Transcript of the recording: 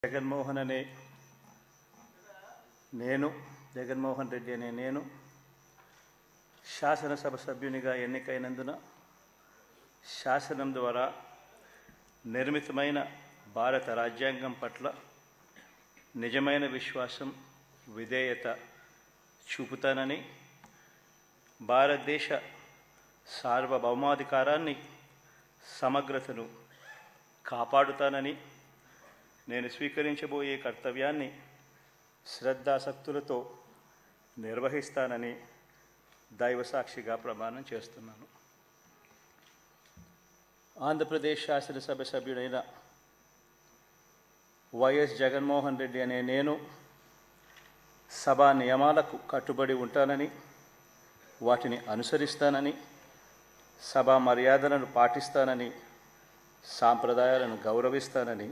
జగన్మోహన్ రెడ్డి అనే నేను శాసనసభ సభ్యునిగా ఎన్నికైనందున శాసనం ద్వారా నిర్మితమైన భారత రాజ్యాంగం పట్ల నిజమైన విశ్వాసం, విధేయత చూపుతానని, భారతదేశ సార్వభౌమాధికారాన్ని, సమగ్రతను కాపాడుతానని, నేను స్వీకరించబోయే కర్తవ్యాన్ని శ్రద్ధాసక్తులతో నిర్వహిస్తానని దైవసాక్షిగా ప్రమాణం చేస్తున్నాను. ఆంధ్రప్రదేశ్ శాసనసభ సభ్యుడైన వైఎస్ జగన్మోహన్ రెడ్డి అనే నేను సభా నియమాలకు కట్టుబడి ఉంటానని, వాటిని అనుసరిస్తానని, సభా మర్యాదలను పాటిస్తానని, సాంప్రదాయాలను గౌరవిస్తానని